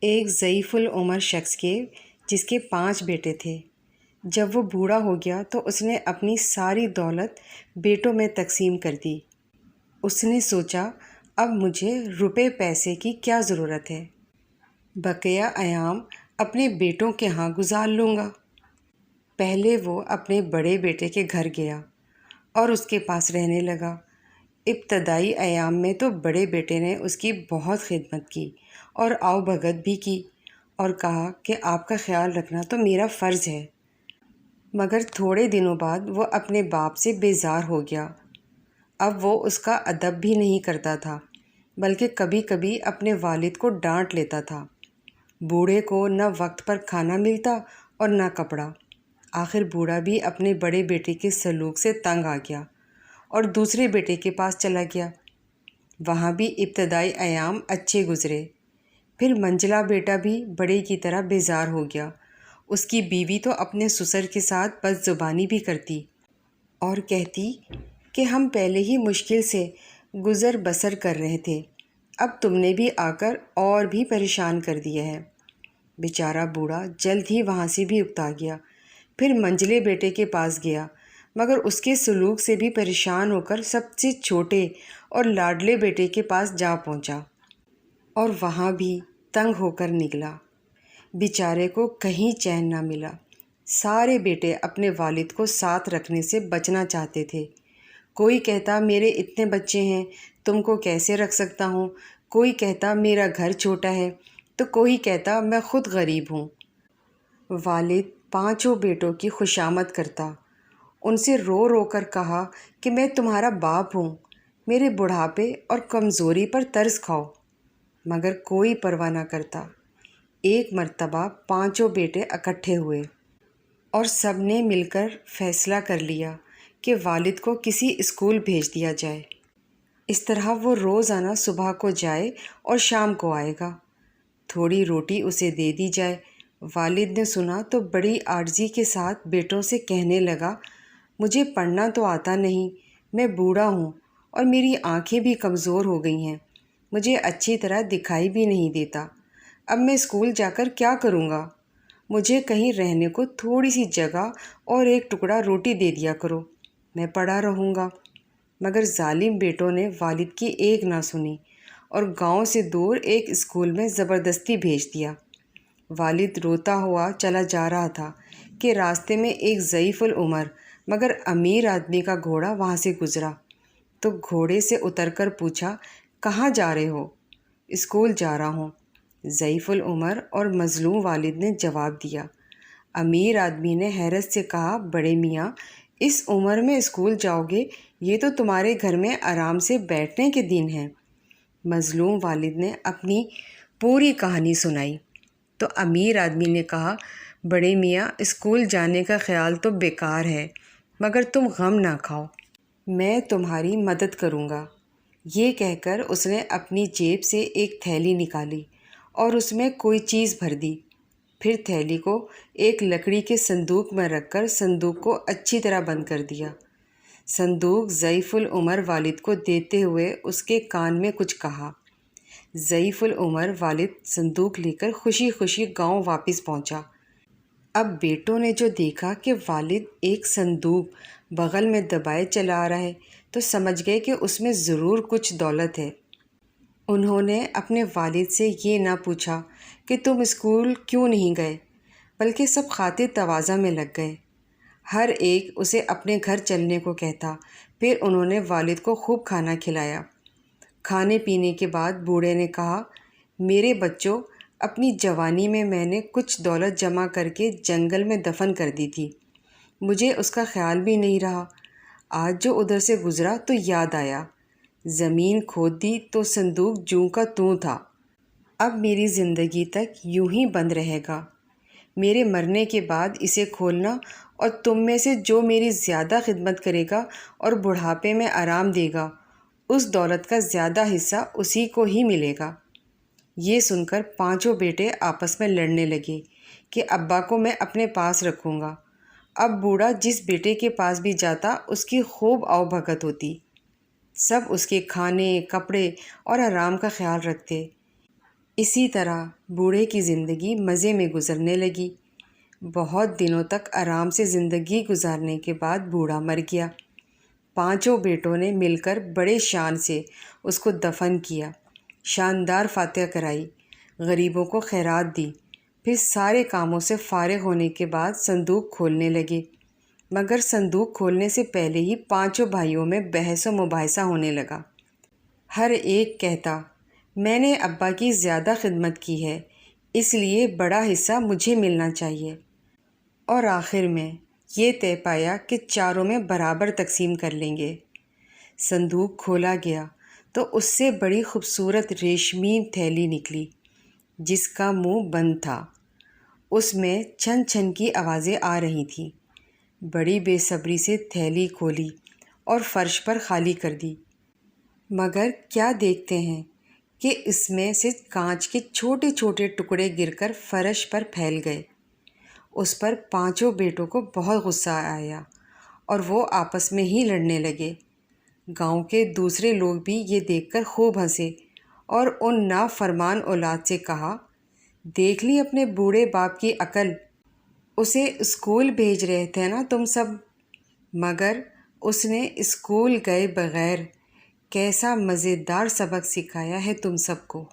ایک ضعیف العمر شخص کے جس کے 5 بیٹے تھے۔ جب وہ بوڑھا ہو گیا تو اس نے اپنی ساری دولت بیٹوں میں تقسیم کر دی۔ اس نے سوچا اب مجھے روپے پیسے کی کیا ضرورت ہے، بقیہ ایام اپنے بیٹوں کے ہاں گزار لوں گا۔ پہلے وہ اپنے بڑے بیٹے کے گھر گیا اور اس کے پاس رہنے لگا۔ ابتدائی ایام میں تو بڑے بیٹے نے اس کی بہت خدمت کی اور آؤ بھگت بھی کی اور کہا کہ آپ کا خیال رکھنا تو میرا فرض ہے، مگر تھوڑے دنوں بعد وہ اپنے باپ سے بیزار ہو گیا۔ اب وہ اس کا ادب بھی نہیں کرتا تھا، بلکہ کبھی کبھی اپنے والد کو ڈانٹ لیتا تھا۔ بوڑھے کو نہ وقت پر کھانا ملتا اور نہ کپڑا۔ آخر بوڑھا بھی اپنے بڑے بیٹے کے سلوک سے تنگ آ گیا اور دوسرے بیٹے کے پاس چلا گیا۔ وہاں بھی ابتدائی ایام اچھے گزرے۔ پھر منجلا بیٹا بھی بڑے کی طرح بیزار ہو گیا۔ اس کی بیوی تو اپنے سسر کے ساتھ بد زبانی بھی کرتی اور کہتی کہ ہم پہلے ہی مشکل سے گزر بسر کر رہے تھے، اب تم نے بھی آ کر اور بھی پریشان کر دیا ہے۔ بیچارہ بوڑھا جلد ہی وہاں سے بھی اکتا گیا۔ پھر منجلے بیٹے کے پاس گیا، مگر اس کے سلوک سے بھی پریشان ہو کر سب سے چھوٹے اور لاڈلے بیٹے کے پاس جا پہنچا اور وہاں بھی تنگ ہو کر نکلا۔ بیچارے کو کہیں چین نہ ملا۔ سارے بیٹے اپنے والد کو ساتھ رکھنے سے بچنا چاہتے تھے۔ کوئی کہتا میرے اتنے بچے ہیں، تم کو کیسے رکھ سکتا ہوں، کوئی کہتا میرا گھر چھوٹا ہے، تو کوئی کہتا میں خود غریب ہوں۔ والد 5 بیٹوں کی خوشامد کرتا، ان سے رو رو کر کہا کہ میں تمہارا باپ ہوں، میرے بڑھاپے اور کمزوری پر ترس کھاؤ، مگر کوئی پرواہ نہ کرتا۔ ایک مرتبہ 5 بیٹے اکٹھے ہوئے اور سب نے مل کر فیصلہ کر لیا کہ والد کو کسی اسکول بھیج دیا جائے۔ اس طرح وہ روزانہ صبح کو جائے اور شام کو آئے گا، تھوڑی روٹی اسے دے دی جائے۔ والد نے سنا تو بڑی عاجزی کے ساتھ بیٹوں سے کہنے لگا، مجھے پڑھنا تو آتا نہیں، میں بوڑھا ہوں اور میری آنکھیں بھی کمزور ہو گئی ہیں، مجھے اچھی طرح دکھائی بھی نہیں دیتا، اب میں اسکول جا کر کیا کروں گا؟ مجھے کہیں رہنے کو تھوڑی سی جگہ اور ایک ٹکڑا روٹی دے دیا کرو، میں پڑھا رہوں گا۔ مگر ظالم بیٹوں نے والد کی ایک نہ سنی اور گاؤں سے دور ایک اسکول میں زبردستی بھیج دیا۔ والد روتا ہوا چلا جا رہا تھا کہ راستے میں ایک ضعیف العمر مگر امیر آدمی کا گھوڑا وہاں سے گزرا، تو گھوڑے سے اتر کر پوچھا، کہاں جا رہے ہو؟ اسکول جا رہا ہوں، ضعیف العمر اور مظلوم والد نے جواب دیا۔ امیر آدمی نے حیرت سے کہا، بڑے میاں، اس عمر میں اسکول جاؤ گے؟ یہ تو تمہارے گھر میں آرام سے بیٹھنے کے دن ہیں۔ مظلوم والد نے اپنی پوری کہانی سنائی تو امیر آدمی نے کہا، بڑے میاں، اسکول جانے کا خیال تو بیکار ہے، مگر تم غم نہ کھاؤ، میں تمہاری مدد کروں گا۔ یہ کہہ کر اس نے اپنی جیب سے ایک تھیلی نکالی اور اس میں کوئی چیز بھر دی، پھر تھیلی کو ایک لکڑی کے صندوق میں رکھ کر صندوق کو اچھی طرح بند کر دیا۔ صندوق ضعیف العمر والد کو دیتے ہوئے اس کے کان میں کچھ کہا۔ ضعیف العمر والد صندوق لے کر خوشی خوشی گاؤں واپس پہنچا۔ اب بیٹوں نے جو دیکھا کہ والد ایک صندوق بغل میں دبائے چلا آ رہا ہے تو سمجھ گئے کہ اس میں ضرور کچھ دولت ہے۔ انہوں نے اپنے والد سے یہ نہ پوچھا کہ تم اسکول کیوں نہیں گئے، بلکہ سب خاطر تواضع میں لگ گئے۔ ہر ایک اسے اپنے گھر چلنے کو کہتا۔ پھر انہوں نے والد کو خوب کھانا کھلایا۔ کھانے پینے کے بعد بوڑھے نے کہا، میرے بچوں، اپنی جوانی میں میں نے کچھ دولت جمع کر کے جنگل میں دفن کر دی تھی، مجھے اس کا خیال بھی نہیں رہا۔ آج جو ادھر سے گزرا تو یاد آیا، زمین کھود دی تو صندوق جوں کا توں تھا۔ اب میری زندگی تک یوں ہی بند رہے گا، میرے مرنے کے بعد اسے کھولنا اور تم میں سے جو میری زیادہ خدمت کرے گا اور بڑھاپے میں آرام دے گا، اس دولت کا زیادہ حصہ اسی کو ہی ملے گا۔ یہ سن کر 5 بیٹے آپس میں لڑنے لگے کہ ابا کو میں اپنے پاس رکھوں گا۔ اب بوڑھا جس بیٹے کے پاس بھی جاتا اس کی خوب آؤ بھگت ہوتی، سب اس کے کھانے، کپڑے اور آرام کا خیال رکھتے۔ اسی طرح بوڑھے کی زندگی مزے میں گزرنے لگی۔ بہت دنوں تک آرام سے زندگی گزارنے کے بعد بوڑھا مر گیا۔ پانچوں بیٹوں نے مل کر بڑے شان سے اس کو دفن کیا، شاندار فاتحہ کرائی، غریبوں کو خیرات دی، پھر سارے کاموں سے فارغ ہونے کے بعد صندوق کھولنے لگے۔ مگر صندوق کھولنے سے پہلے ہی پانچوں بھائیوں میں بحث و مباحثہ ہونے لگا۔ ہر ایک کہتا، میں نے ابا کی زیادہ خدمت کی ہے، اس لیے بڑا حصہ مجھے ملنا چاہیے۔ اور آخر میں یہ طے پایا کہ چاروں میں برابر تقسیم کر لیں گے۔ صندوق کھولا گیا تو اس سے بڑی خوبصورت ریشمی تھیلی نکلی جس کا منہ بند تھا۔ اس میں چھن چھن کی آوازیں آ رہی تھیں۔ بڑی بے صبری سے تھیلی کھولی اور فرش پر خالی کر دی، مگر کیا دیکھتے ہیں کہ اس میں سے کانچ کے چھوٹے چھوٹے ٹکڑے گر کر فرش پر پھیل گئے۔ اس پر پانچوں بیٹوں کو بہت غصہ آیا اور وہ آپس میں ہی لڑنے لگے۔ گاؤں کے دوسرے لوگ بھی یہ دیکھ کر خوب ہنسے اور ان نافرمان اولاد سے کہا، دیکھ لی اپنے بوڑھے باپ کی عقل، اسے اسکول بھیج رہے تھے نا تم سب، مگر اس نے اسکول گئے بغیر کیسا مزیدار سبق سکھایا ہے تم سب کو۔